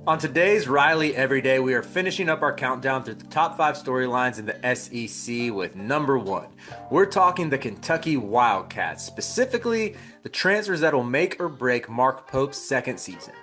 On today's Riley Everyday, we are finishing up our countdown through the top 5 storylines in the SEC with number 1. We're talking the Kentucky Wildcats, specifically the transfers that will make or break Mark Pope's second season.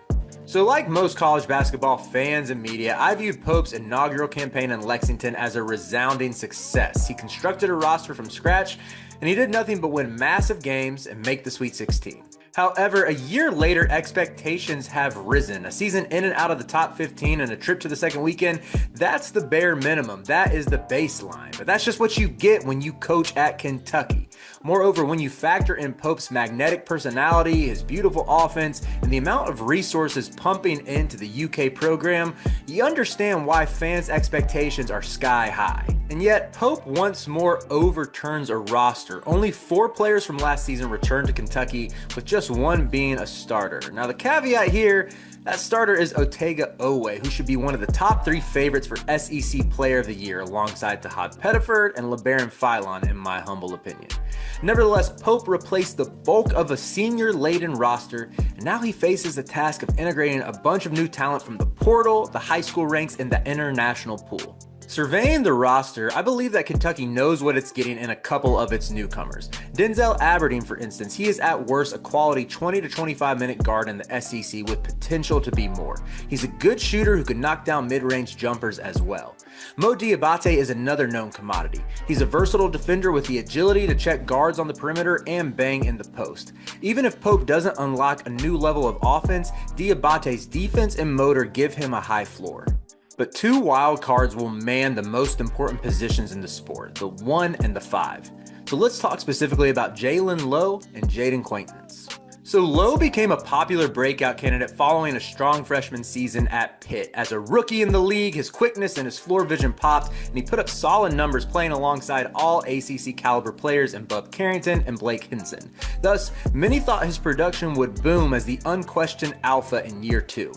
So like most college basketball fans and media, I viewed Pope's inaugural campaign in Lexington as a resounding success. He constructed a roster from scratch, and he did nothing but win massive games and make the Sweet 16. However, a year later, expectations have risen. A season in and out of the top 15 and a trip to the second weekend, that's the bare minimum. That is the baseline. But that's just what you get when you coach at Kentucky. Moreover, when you factor in Pope's magnetic personality, his beautiful offense, and the amount of resources pumping into the UK program, you understand why fans' expectations are sky high. And yet, Pope once more overturns a roster. Only 4 players from last season returned to Kentucky, with just one being a starter. Now the caveat here, that starter is Otega Owe, who should be one of the top 3 favorites for SEC Player of the Year alongside Tahad Pettiford and LeBaron Philon in my humble opinion. Nevertheless, Pope replaced the bulk of a senior-laden roster, and now he faces the task of integrating a bunch of new talent from the portal, the high school ranks, and the international pool. Surveying the roster, I believe that Kentucky knows what it's getting in a couple of its newcomers. Denzel Aberdeen, for instance, he is at worst a quality 20 to 25 minute guard in the SEC with potential to be more. He's a good shooter who can knock down mid-range jumpers as well. Mo Diabate is another known commodity. He's a versatile defender with the agility to check guards on the perimeter and bang in the post. Even if Pope doesn't unlock a new level of offense, Diabate's defense and motor give him a high floor. But 2 wild cards will man the most important positions in the sport, the 1 and the 5. So let's talk specifically about Jaylen Low and Jaden Quaintance. So Low became a popular breakout candidate following a strong freshman season at Pitt. As a rookie in the league, his quickness and his floor vision popped, and he put up solid numbers playing alongside all ACC caliber players in Bub Carrington and Blake Hinson. Thus, many thought his production would boom as the unquestioned alpha in year 2.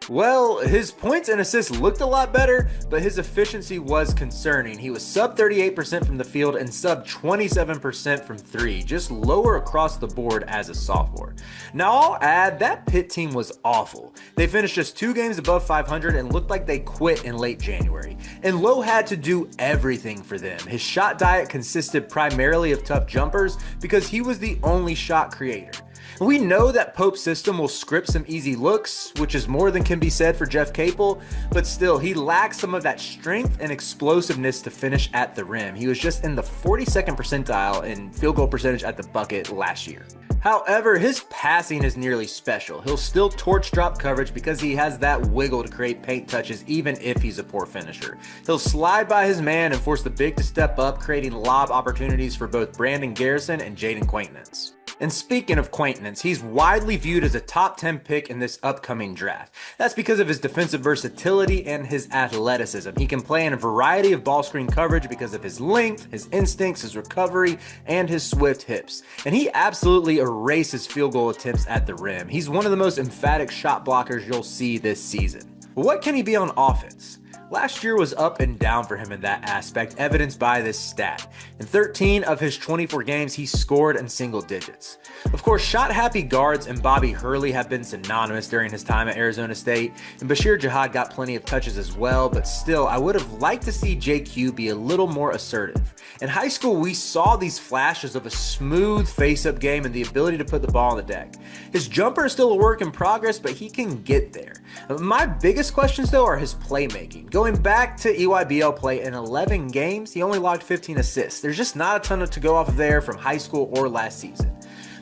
Well, his points and assists looked a lot better, but his efficiency was concerning. He was sub 38% from the field and sub 27% from 3, just lower across the board as a sophomore. Now I'll add that Pitt team was awful. They finished just 2 games above 500 and looked like they quit in late January. And Low had to do everything for them. His shot diet consisted primarily of tough jumpers because he was the only shot creator. We know that Pope's system will script some easy looks, which is more than can be said for Jeff Capel, but still, he lacks some of that strength and explosiveness to finish at the rim. He was just in the 42nd percentile in field goal percentage at the bucket last year. However, his passing is nearly special. He'll still torch drop coverage because he has that wiggle to create paint touches even if he's a poor finisher. He'll slide by his man and force the big to step up, creating lob opportunities for both Brandon Garrison and Jaden Quaintance. And speaking of Quaintance, he's widely viewed as a top 10 pick in this upcoming draft. That's because of his defensive versatility and his athleticism. He can play in a variety of ball screen coverage because of his length, his instincts, his recovery, and his swift hips. And he absolutely erases field goal attempts at the rim. He's one of the most emphatic shot blockers you'll see this season. But what can he be on offense? Last year was up and down for him in that aspect, evidenced by this stat. In 13 of his 24 games, he scored in single digits. Of course, shot-happy guards and Bobby Hurley have been synonymous during his time at Arizona State, and Bashir Jihad got plenty of touches as well, but still, I would have liked to see JQ be a little more assertive. In high school, we saw these flashes of a smooth face-up game and the ability to put the ball on the deck. His jumper is still a work in progress, but he can get there. My biggest questions, though, are his playmaking. Going back to EYBL play in 11 games, he only logged 15 assists. There's just not a ton to go off of there from high school or last season.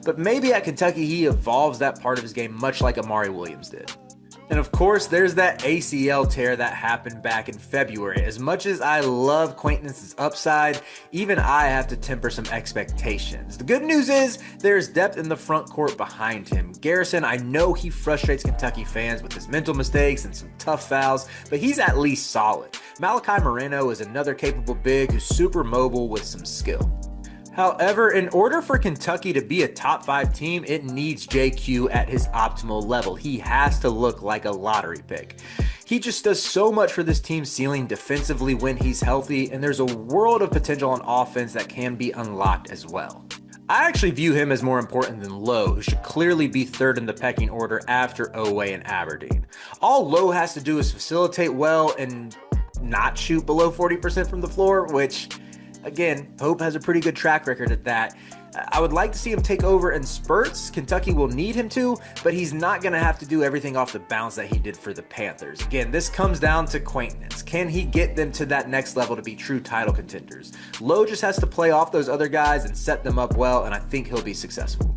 But maybe at Kentucky, he evolves that part of his game much like Amari Williams did. And of course, there's that ACL tear that happened back in February. As much as I love Quaintance's upside, even I have to temper some expectations. The good news is there's depth in the front court behind him. Garrison, I know he frustrates Kentucky fans with his mental mistakes and some tough fouls, but he's at least solid. Malachi Moreno is another capable big who's super mobile with some skill. However, in order for Kentucky to be a top 5 team, it needs JQ at his optimal level. He has to look like a lottery pick. He just does so much for this team's ceiling defensively when he's healthy, and there's a world of potential on offense that can be unlocked as well. I actually view him as more important than Low, who should clearly be third in the pecking order after Oweh and Aberdeen. All Low has to do is facilitate well and not shoot below 40% from the floor, which, again, Pope has a pretty good track record at that. I would like to see him take over in spurts. Kentucky will need him to, but he's not going to have to do everything off the bounce that he did for the Panthers. Again, this comes down to Quaintance. Can he get them to that next level to be true title contenders? Low just has to play off those other guys and set them up well, and I think he'll be successful.